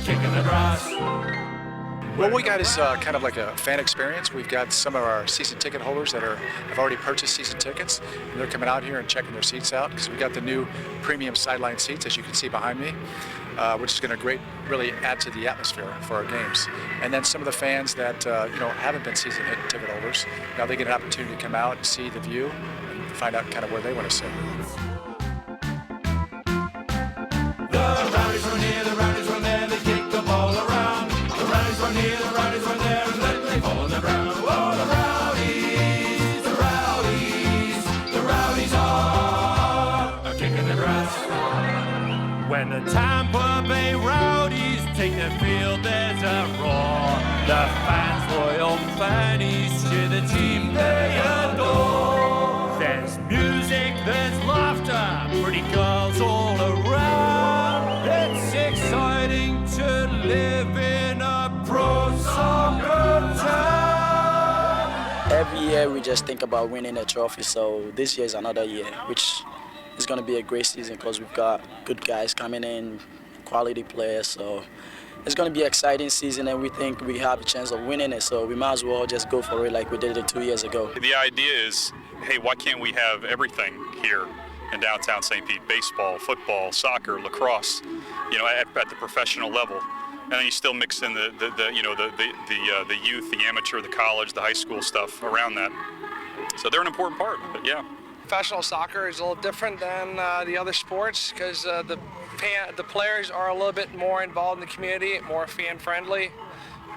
kicking the grass. What we got is kind of like a fan experience. We've got some of our season ticket holders that have already purchased season tickets, and they're coming out here and checking their seats out because we got the new premium sideline seats, as you can see behind me, which is going to really add to the atmosphere for our games. And then some of the fans that haven't been season ticket holders, now they get an opportunity to come out and see the view and find out kind of where they want to sit. The Rowdies run here, the Rowdies run there, they kick the ball around. The Rowdies run here, the Rowdies run there, and then they fall on the ground. Oh, the Rowdies, the Rowdies, the Rowdies are kicking the grass. When the Tampa Bay Rowdies take the field, there's a roar. The fans' loyal fannies cheer the team they adore. There's music, there's laughter, pretty girls all around. It's exciting to live in a pro soccer town. Every year we just think about winning a trophy, so this year is another year, which is going to be a great season because we've got good guys coming in, quality players, so it's going to be an exciting season, and we think we have a chance of winning it, so we might as well just go for it like we did it 2 years ago. The idea is, hey, why can't we have everything here in downtown St. Pete? Baseball, football, soccer, lacrosse, at the professional level. And then you still mix in the youth, the amateur, the college, the high school stuff around that. So they're an important part, but yeah. Professional soccer is a little different than the other sports because the players are a little bit more involved in the community, more fan-friendly,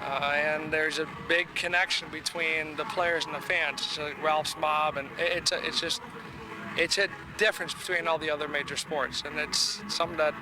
and there's a big connection between the players and the fans. It's like Ralph's Mob, and it's a difference between all the other major sports, and it's something that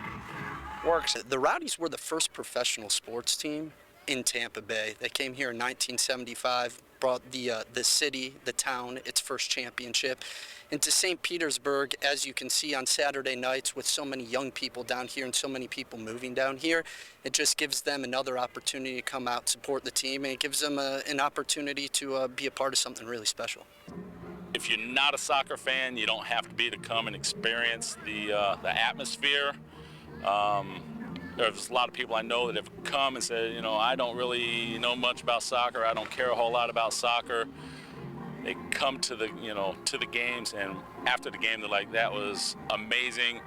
works. The Rowdies were the first professional sports team in Tampa Bay. They came here in 1975, brought the city, the town, its first championship into St. Petersburg. As you can see on Saturday nights with so many young people down here and so many people moving down here, it just gives them another opportunity to come out, support the team, and it gives them an opportunity to be a part of something really special. If you're not a soccer fan, you don't have to be to come and experience the atmosphere. There's a lot of people I know that have come and said, I don't really know much about soccer. I don't care a whole lot about soccer. They come to the games, and after the game, they're like, that was amazing.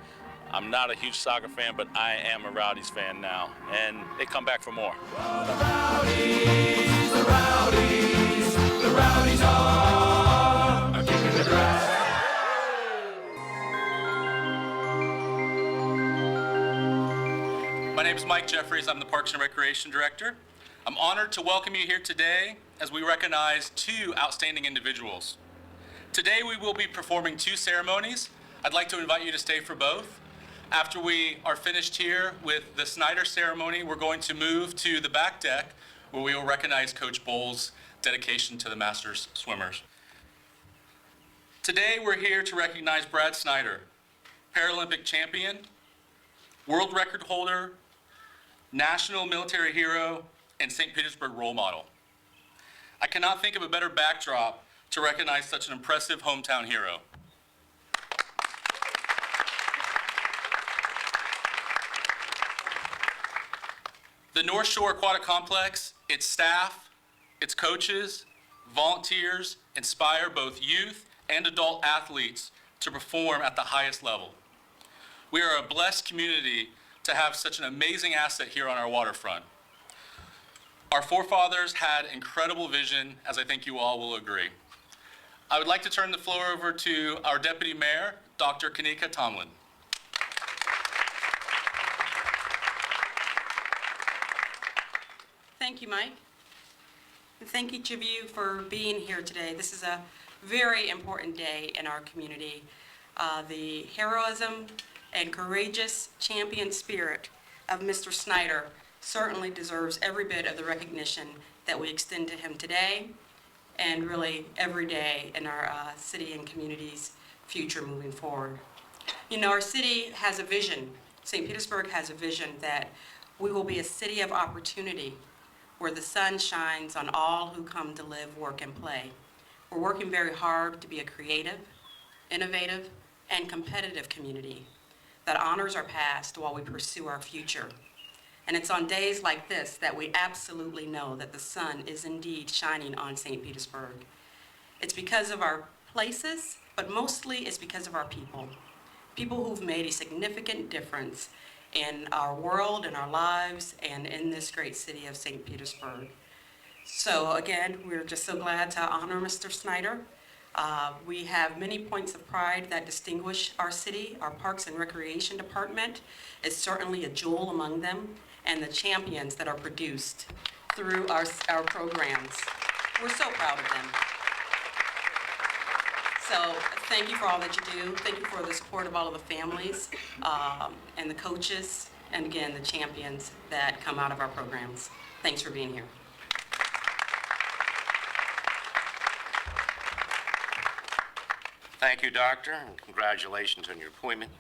I'm not a huge soccer fan, but I am a Rowdies fan now, and they come back for more. Oh, the Rowdies, the Rowdies, the Rowdies are kicking the grass. My name is Mike Jeffries. I'm the Parks and Recreation Director. I'm honored to welcome you here today as we recognize two outstanding individuals. Today we will be performing two ceremonies. I'd like to invite you to stay for both. After we are finished here with the Snyder ceremony, we're going to move to the back deck where we will recognize Coach Bowles' dedication to the Masters swimmers. Today we're here to recognize Brad Snyder, Paralympic champion, world record holder, national military hero, and St. Petersburg role model. I cannot think of a better backdrop to recognize such an impressive hometown hero. The North Shore Aquatic Complex, its staff, its coaches, volunteers inspire both youth and adult athletes to perform at the highest level. We are a blessed community to have such an amazing asset here on our waterfront. Our forefathers had incredible vision, as I think you all will agree. I would like to turn the floor over to our Deputy Mayor, Dr. Kanika Tomlin. Thank you, Mike. And thank each of you for being here today. This is a very important day in our community. The heroism and courageous champion spirit of Mr. Snyder certainly deserves every bit of the recognition that we extend to him today and really every day in our city and community's future moving forward. Our city has a vision. St. Petersburg has a vision that we will be a city of opportunity where the sun shines on all who come to live, work, and play. We're working very hard to be a creative, innovative, and competitive community that honors our past while we pursue our future. And it's on days like this that we absolutely know that the sun is indeed shining on St. Petersburg. It's because of our places, but mostly it's because of our people. People who've made a significant difference in our world, in our lives, and in this great city of St. Petersburg. So again, we're just so glad to honor Mr. Snyder. We have many points of pride that distinguish our city. Our Parks and Recreation Department is certainly a jewel among them, and the champions that are produced through our programs. We're so proud of them. So thank you for all that you do. Thank you for the support of all of the families and the coaches, and again, the champions that come out of our programs. Thanks for being here. Thank you, Doctor, and congratulations on your appointment.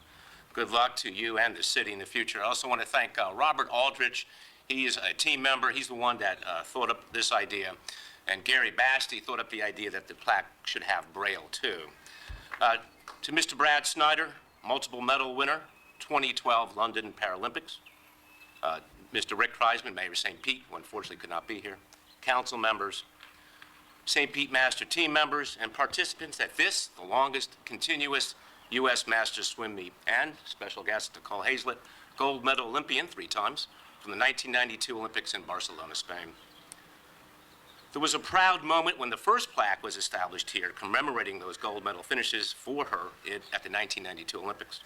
Good luck to you and the city in the future. I also want to thank Robert Aldrich. He is a team member. He's the one that thought up this idea. And Gary Basti thought up the idea that the plaque should have Braille, too. To Mr. Brad Snyder, multiple medal winner, 2012 London Paralympics. Mr. Rick Kreisman, Mayor of St. Pete, who unfortunately could not be here. Council members, St. Pete Master team members, and participants at this, the longest continuous U.S. Masters swim meet, and special guest Nicole Hazlett, gold medal Olympian 3 times from the 1992 Olympics in Barcelona, Spain. There was a proud moment when the first plaque was established here commemorating those gold medal finishes for her at the 1992 Olympics.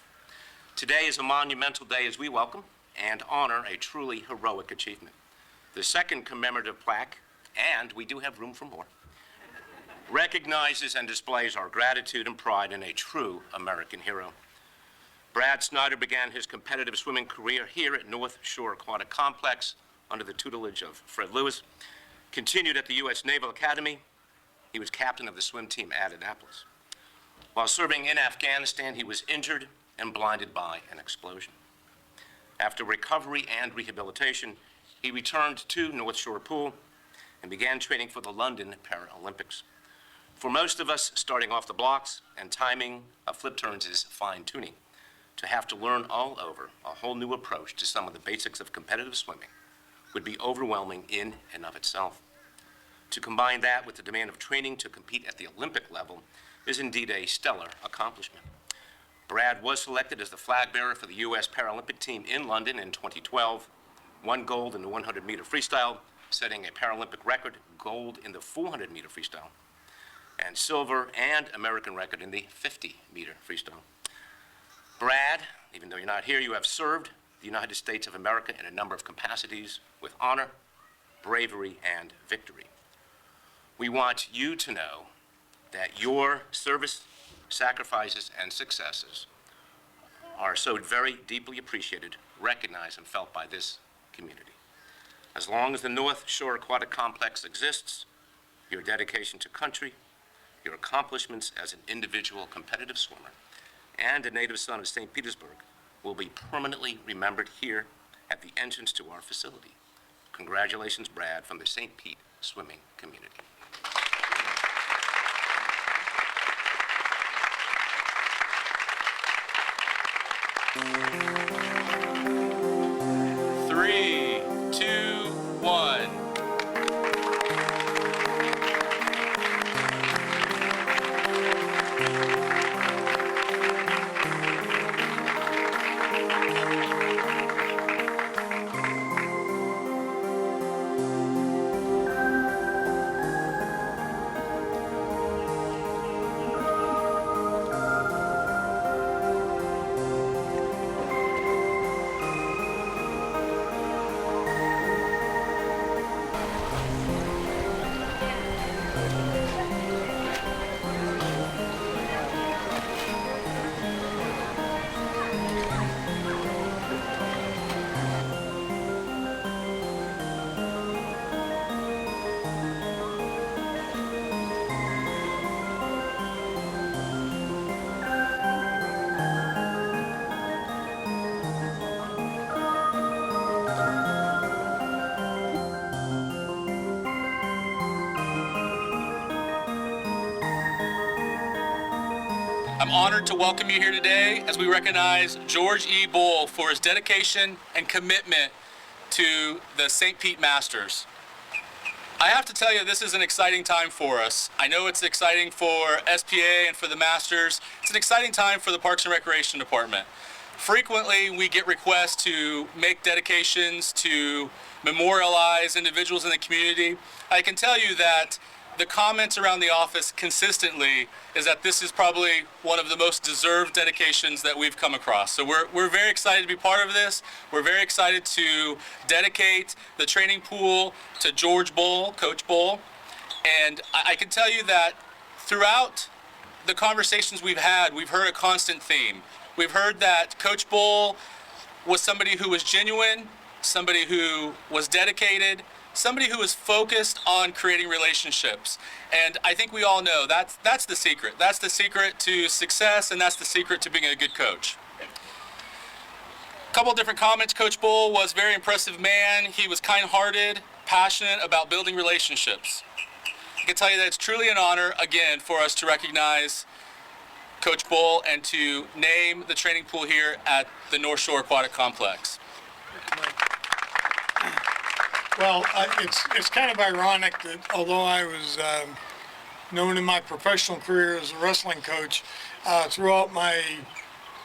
Today is a monumental day as we welcome and honor a truly heroic achievement. The second commemorative plaque, and we do have room for more, recognizes and displays our gratitude and pride in a true American hero. Brad Snyder began his competitive swimming career here at North Shore Aquatic Complex under the tutelage of Fred Lewis. Continued at the U.S. Naval Academy. He was captain of the swim team at Annapolis. While serving in Afghanistan, he was injured and blinded by an explosion. After recovery and rehabilitation, he returned to North Shore Pool and began training for the London Paralympics. For most of us, starting off the blocks and timing of flip turns is fine-tuning. To have to learn all over a whole new approach to some of the basics of competitive swimming would be overwhelming in and of itself. To combine that with the demand of training to compete at the Olympic level is indeed a stellar accomplishment. Brad was selected as the flag bearer for the U.S. Paralympic team in London in 2012, won gold in the 100-meter freestyle, setting a Paralympic record, gold in the 400-meter freestyle, and silver and American record in the 50-meter freestyle. Brad, even though you're not here, you have served the United States of America in a number of capacities with honor, bravery, and victory. We want you to know that your service, sacrifices, and successes are so very deeply appreciated, recognized, and felt by this community. As long as the North Shore Aquatic Complex exists, your dedication to country, your accomplishments as an individual competitive swimmer, and a native son of St. Petersburg will be permanently remembered here at the entrance to our facility. Congratulations, Brad, from the St. Pete swimming community. Three, two, one. I'm honored to welcome you here today as we recognize George E. Bull for his dedication and commitment to the St. Pete Masters. I have to tell you, this is an exciting time for us. I know it's exciting for SPA and for the Masters. It's an exciting time for the Parks and Recreation Department. Frequently, we get requests to make dedications to memorialize individuals in the community. I can tell you that the comments around the office consistently is that this is probably one of the most deserved dedications that we've come across. So we're very excited to be part of this. We're very excited to dedicate the training pool to George Bull, Coach Bull. And I can tell you that throughout the conversations we've had, we've heard a constant theme. We've heard that Coach Bull was somebody who was genuine, somebody who was dedicated, somebody who is focused on creating relationships. And I think we all know that's the secret. That's the secret to success, and that's the secret to being a good coach. A couple of different comments. Coach Bull was a very impressive man. He was kind-hearted, passionate about building relationships. I can tell you that it's truly an honor, again, for us to recognize Coach Bull and to name the training pool here at the North Shore Aquatic Complex. Well, it's kind of ironic that although I was known in my professional career as a wrestling coach, throughout my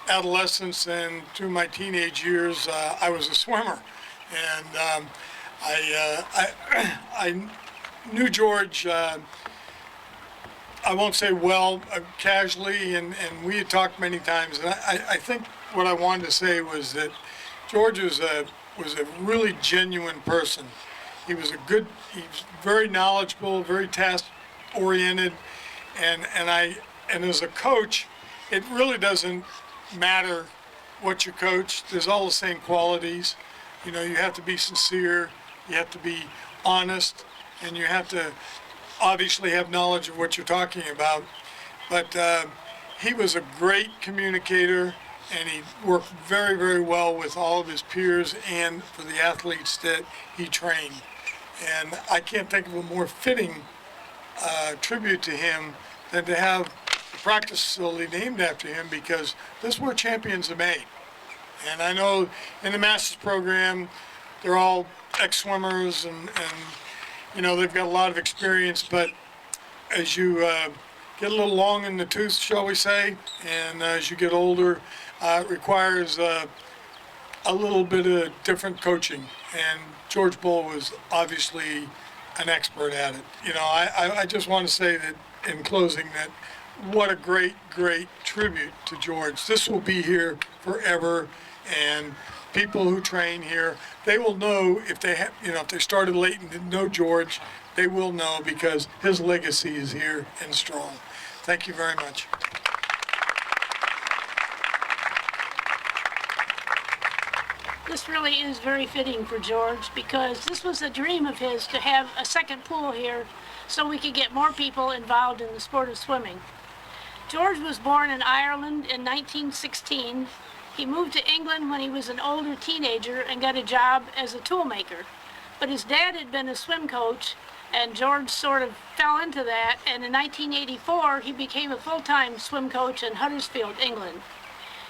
adolescence and through my teenage years, I was a swimmer. And I knew George, I won't say well, casually, and we had talked many times. And I think what I wanted to say was that George was a really genuine person. He was very knowledgeable, very task-oriented, and as a coach, it really doesn't matter what you coach. There's all the same qualities. You know, you have to be sincere, you have to be honest, and you have to obviously have knowledge of what you're talking about. But he was a great communicator, and he worked very, very well with all of his peers and for the athletes that he trained. And I can't think of a more fitting tribute to him than to have the practice facility named after him, because this is where champions are made. And I know in the Masters program, they're all ex-swimmers and you know, they've got a lot of experience, but as you get a little long in the tooth, shall we say, and as you get older, it requires a little bit of different coaching, and George Bull was obviously an expert at it. You know, I just want to say that in closing that what a great, great tribute to George. This will be here forever, and people who train here, they will know if they have, you know, if they started late and didn't know George, they will know because his legacy is here and strong. Thank you very much. This really is very fitting for George, because this was a dream of his to have a second pool here so we could get more people involved in the sport of swimming. George was born in Ireland in 1916. He moved to England when he was an older teenager and got a job as a toolmaker. But his dad had been a swim coach, and George sort of fell into that, and in 1984 he became a full-time swim coach in Huddersfield, England.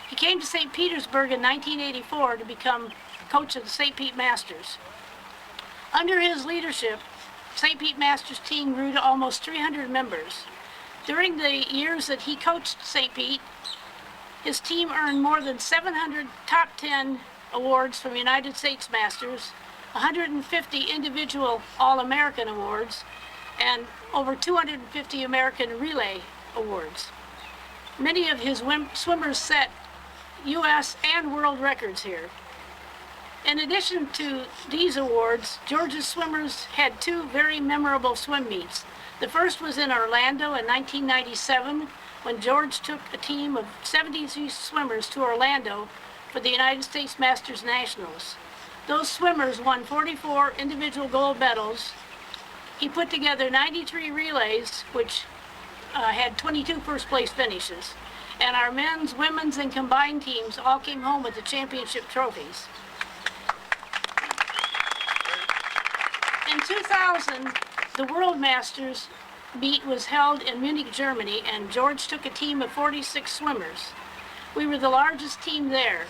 He came to St. Petersburg in 1984 to become coach of the St. Pete Masters. Under his leadership, St. Pete Masters team grew to almost 300 members. During the years that he coached St. Pete, his team earned more than 700 top 10 awards from United States Masters, 150 individual All-American awards, and over 250 American Relay awards. Many of his swimmers set U.S. and world records here. In addition to these awards, George's swimmers had two very memorable swim meets. The first was in Orlando in 1997, when George took a team of 73 swimmers to Orlando for the United States Masters Nationals. Those swimmers won 44 individual gold medals. He put together 93 relays, which had 22 first-place finishes. And our men's, women's, and combined teams all came home with the championship trophies. In 2000, the World Masters meet was held in Munich, Germany, and George took a team of 46 swimmers. We were the largest team there.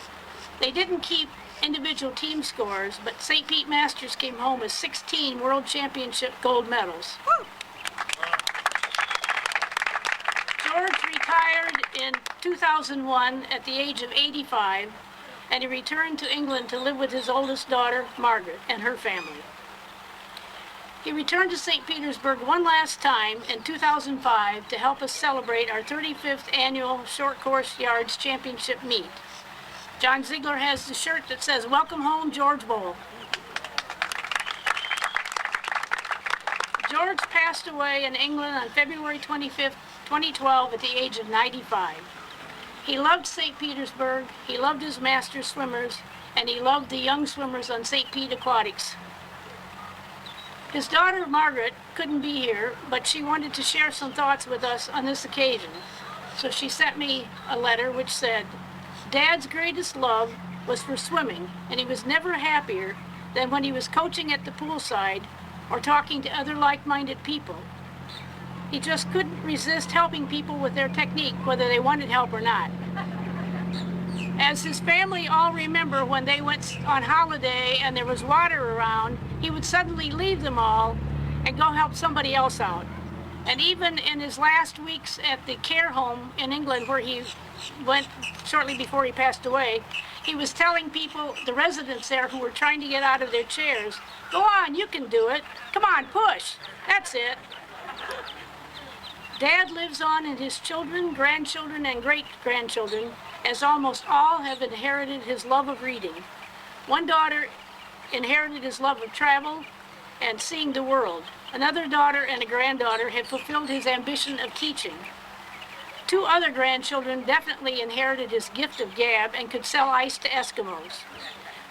They didn't keep individual team scores, but St. Pete Masters came home with 16 World Championship gold medals. George retired in 2001 at the age of 85, and he returned to England to live with his oldest daughter, Margaret, and her family. He returned to St. Petersburg one last time in 2005 to help us celebrate our 35th annual Short Course Yards Championship meet. John Ziegler has the shirt that says, "Welcome home, George Bowl." George passed away in England on February 25th, 2012 at the age of 95. He loved St. Petersburg, he loved his master swimmers, and he loved the young swimmers on St. Pete Aquatics. His daughter, Margaret, couldn't be here, but she wanted to share some thoughts with us on this occasion. So she sent me a letter which said, "Dad's greatest love was for swimming, and he was never happier than when he was coaching at the poolside or talking to other like-minded people. He just couldn't resist helping people with their technique, whether they wanted help or not." As his family all remember, when they went on holiday and there was water around, he would suddenly leave them all and go help somebody else out. And even in his last weeks at the care home in England, where he went shortly before he passed away, he was telling people, the residents there who were trying to get out of their chairs, "Go on, you can do it. Come on, push. That's it." Dad lives on in his children, grandchildren, and great-grandchildren, as almost all have inherited his love of reading. One daughter inherited his love of travel and seeing the world. Another daughter and a granddaughter have fulfilled his ambition of teaching. 2 other grandchildren definitely inherited his gift of gab and could sell ice to Eskimos,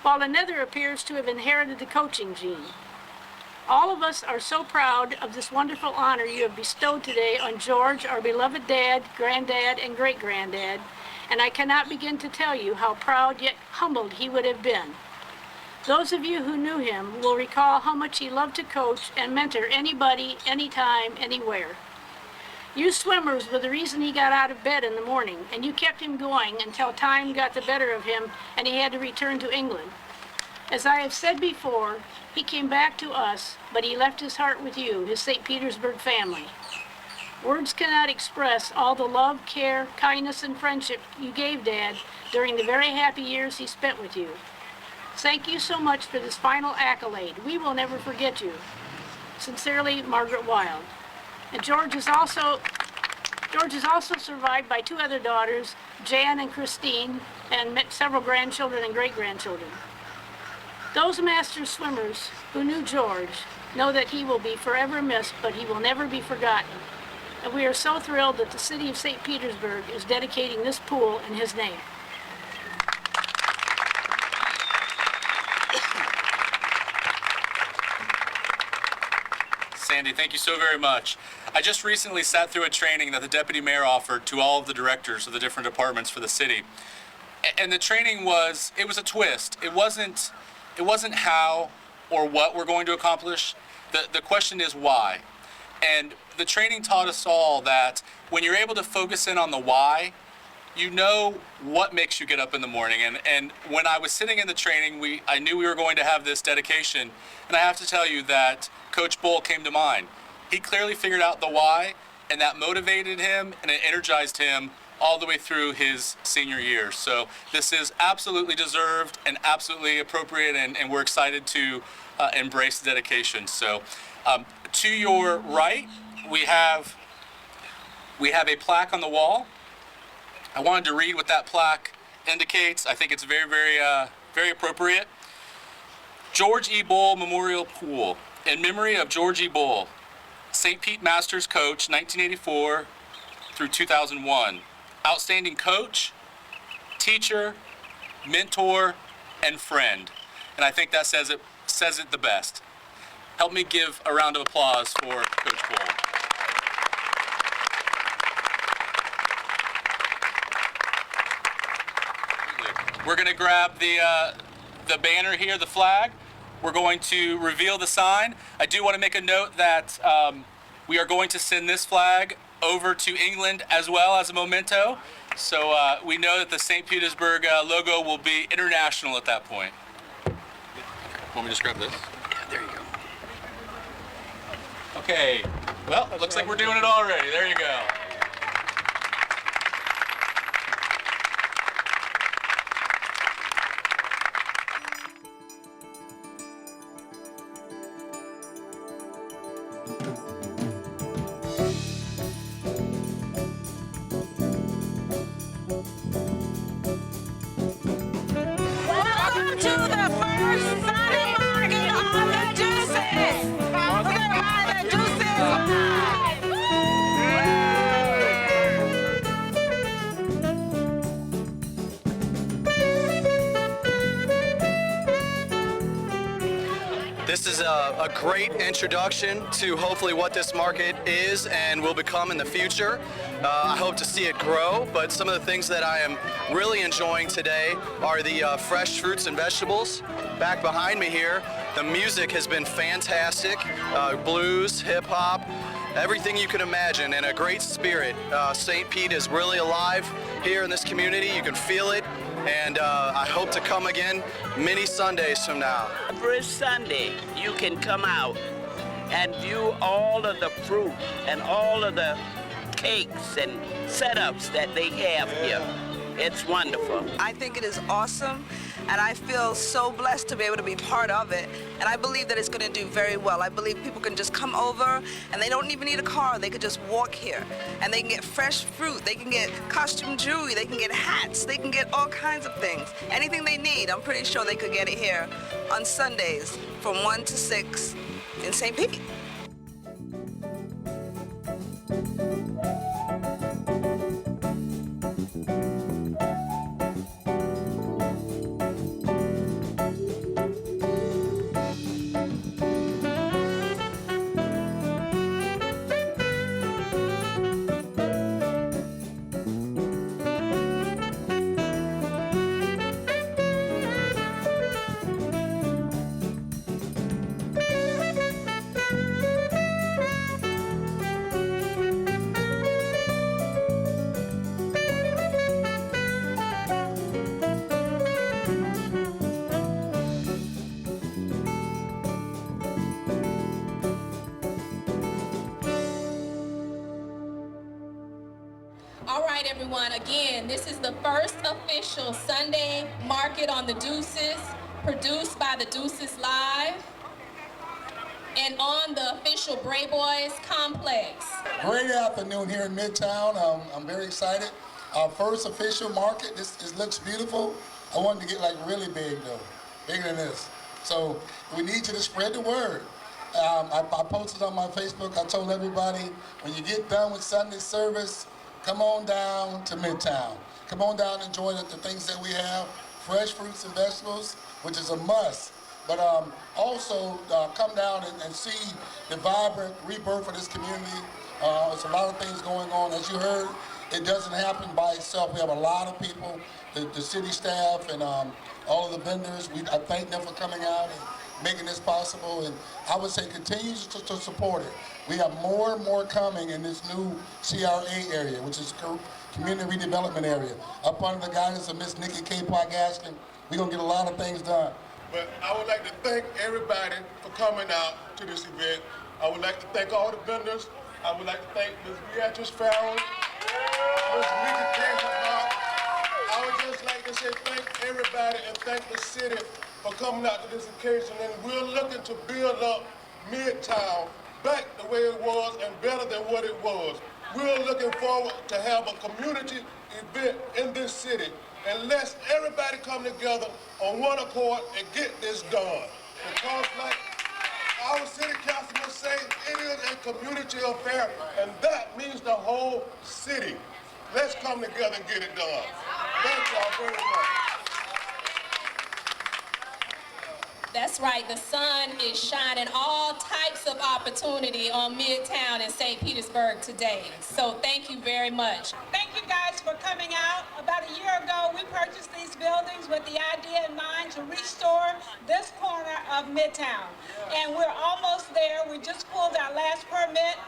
while another appears to have inherited the coaching gene. All of us are so proud of this wonderful honor you have bestowed today on George, our beloved dad, granddad, and great-granddad, and I cannot begin to tell you how proud yet humbled he would have been. Those of you who knew him will recall how much he loved to coach and mentor anybody, anytime, anywhere. You swimmers were the reason he got out of bed in the morning, and you kept him going until time got the better of him and he had to return to England. As I have said before, he came back to us, but he left his heart with you, his St. Petersburg family. Words cannot express all the love, care, kindness, and friendship you gave Dad during the very happy years he spent with you. Thank you so much for this final accolade. We will never forget you. Sincerely, Margaret Wild. And George is also survived by 2 other daughters, Jan and Christine, and several grandchildren and great-grandchildren. Those master swimmers who knew George know that he will be forever missed, but he will never be forgotten. And we are so thrilled that the city of St. Petersburg is dedicating this pool in his name. Sandy, thank you so very much. I just recently sat through a training that the deputy mayor offered to all of the directors of the different departments for the city. And the training was a twist. It wasn't how or what we're going to accomplish. The question is why. And the training taught us all that when you're able to focus in on the why, you know what makes you get up in the morning. And when I was sitting in the training, I knew we were going to have this dedication. And I have to tell you that Coach Bull came to mind. He clearly figured out the why, and that motivated him and it energized him all the way through his senior year. So this is absolutely deserved and absolutely appropriate, and we're excited to embrace the dedication. So to your right, we have a plaque on the wall. I wanted to read what that plaque indicates. I think it's very, very, very appropriate. George E. Bull Memorial Pool. In memory of George E. Bull, St. Pete Masters coach, 1984 through 2001. Outstanding coach, teacher, mentor, and friend. And I think that says it the best. Help me give a round of applause for Coach Bull. We're going to grab the banner here, the flag. We're going to reveal the sign. I do want to make a note that we are going to send this flag over to England as well as a memento. So we know that the St. Petersburg logo will be international at that point. Want me to just grab this? Yeah, there you go. Okay. Well, looks like we're doing it already. There you go. Welcome to the first Sunday Market on the Deuces. We're going to ride the Deuces Live. This is a great introduction to hopefully what this market is and will become in the future. I hope to see it grow, but some of the things that I am really enjoying today are the fresh fruits and vegetables. Back behind me here, the music has been fantastic. Blues, hip hop, everything you can imagine, and a great spirit. St. Pete is really alive here in this community. You can feel it. And I hope to come again many Sundays from now. Every Sunday, you can come out and view all of the fruit and all of the cakes and setups that they have here. It's wonderful. I think it is awesome, and I feel so blessed to be able to be part of it. And I believe that it's going to do very well. I believe people can just come over, and they don't even need a car. They could just walk here, and they can get fresh fruit. They can get costume jewelry. They can get hats. They can get all kinds of things. Anything they need, I'm pretty sure they could get it here on Sundays from 1 to 6 in St. Pete. All right, everyone. Again, this is the first official Sunday Market on the Deuces, produced by the Deuces Live, and on the official Bray Boys complex. Great afternoon here in Midtown. I'm very excited. Our first official market. This looks beautiful. I wanted to get like really big though, bigger than this. So we need you to spread the word. I posted on my Facebook. I told everybody, when you get done with Sunday service, come on down to Midtown. Come on down and enjoy the things that we have. Fresh fruits and vegetables, which is a must. But also come down and see the vibrant rebirth of this community. There's a lot of things going on. As you heard, it doesn't happen by itself. We have a lot of people, the city staff and all of the vendors. I thank them for coming out and making this possible. And I would say continue to support it. We have more and more coming in this new CRA area, which is Community Redevelopment Area. Up under the guidance of Miss Nikki K. Gaskin, we're going to get a lot of things done. But I would like to thank everybody for coming out to this event. I would like to thank all the vendors. I would like to thank Ms. Beatrice Farrell, Ms. Nikki K. I would just like to say thank everybody and thank the city for coming out to this occasion. And we're looking to build up Midtown back the way it was and better than what it was. We're looking forward to have a community event in this city. And let's everybody come together on one accord and get this done. Because like our city councilman say, it is a community affair, and that means the whole city. Let's come together and get it done. Thank y'all very much. That's right, the sun is shining all types of opportunity on Midtown in St. Petersburg today. So thank you very much. Thank you guys for coming out. About a year ago, we purchased these buildings with the idea in mind to restore this corner of Midtown. And we're almost there. We just pulled our last permit.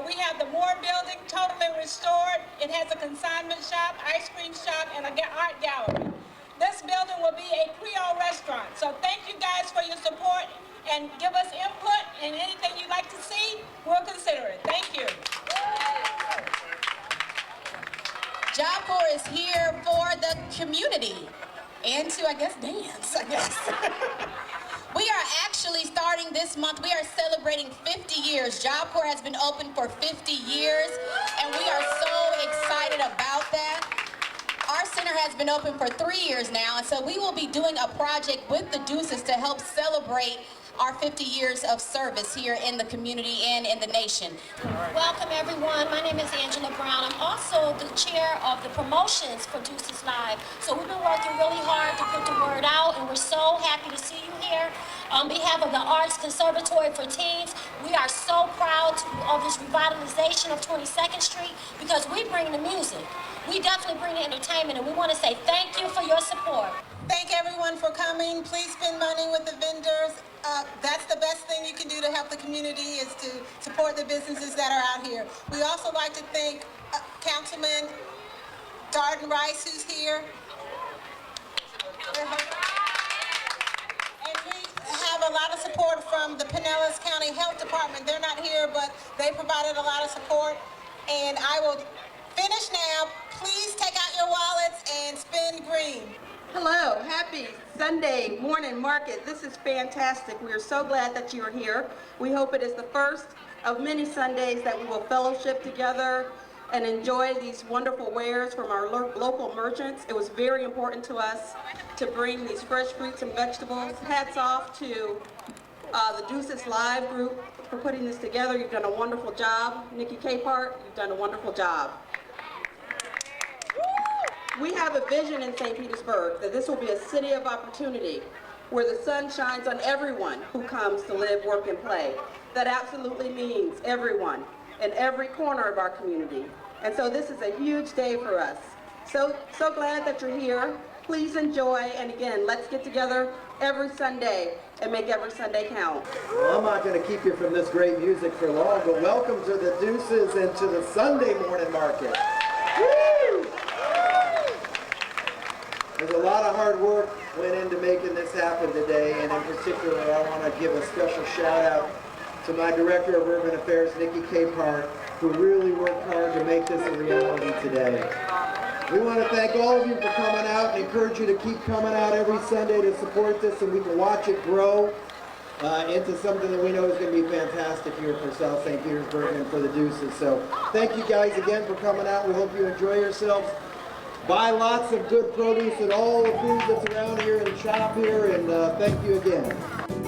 We have the Moore building totally restored. It has a consignment shop, ice cream shop, and an art gallery. this building will be a Creole restaurant. So thank you guys for your support and give us input, and anything you'd like to see, we'll consider it. Thank you. Job Corps is here for the community and to, I guess, dance, I guess. We are actually starting this month, we are celebrating 50 years. Job Corps has been open for 50 years, and we are so excited about that. Our center has been open for 3 years now, and so we will be doing a project with the Deuces to help celebrate our 50 years of service here in the community and in the nation. Welcome everyone, my name is Angela Brown. I'm also the chair of the promotions for Deuces Live. So we've been working really hard to put the word out, and we're so happy to see you here. On behalf of the Arts Conservatory for Teens, we are so proud of this revitalization of 22nd Street because we bring the music. We definitely bring the entertainment, and we want to say thank you for your support. Thank everyone for coming. Please spend money with the vendors. That's the best thing you can do to help the community, is to support the businesses that are out here. We also like to thank Councilman Garden Rice, who's here. And we have a lot of support from the Pinellas County Health Department. They're not here, but they provided a lot of support. And I will finish now. Please take out your wallets and spend green. Hello, happy Sunday morning market. This is fantastic. We are so glad that you are here. We hope it is the first of many Sundays that we will fellowship together and enjoy these wonderful wares from our local merchants. It was very important to us to bring these fresh fruits and vegetables. Hats off to the Deuces Live group for putting this together. You've done a wonderful job. Nikki Capehart, you've done a wonderful job. We have a vision in St. Petersburg that this will be a city of opportunity where the sun shines on everyone who comes to live, work, and play. That absolutely means everyone in every corner of our community. And so this is a huge day for us. So glad that you're here. Please enjoy, and again, let's get together every Sunday and make every Sunday count. Well, I'm not going to keep you from this great music for long, but welcome to the Deuces and to the Sunday morning market. Woo! There's a lot of hard work went into making this happen today, and in particular, I want to give a special shout out to my Director of Urban Affairs, Nikki Capehart, who really worked hard to make this a reality today. We want to thank all of you for coming out and encourage you to keep coming out every Sunday to support this, and we can watch it grow into something that we know is going to be fantastic here for South St. Petersburg and for the Deuces. So thank you guys again for coming out. We hope you enjoy yourselves. Buy lots of good produce and all the food that's around here and shop here, and thank you again.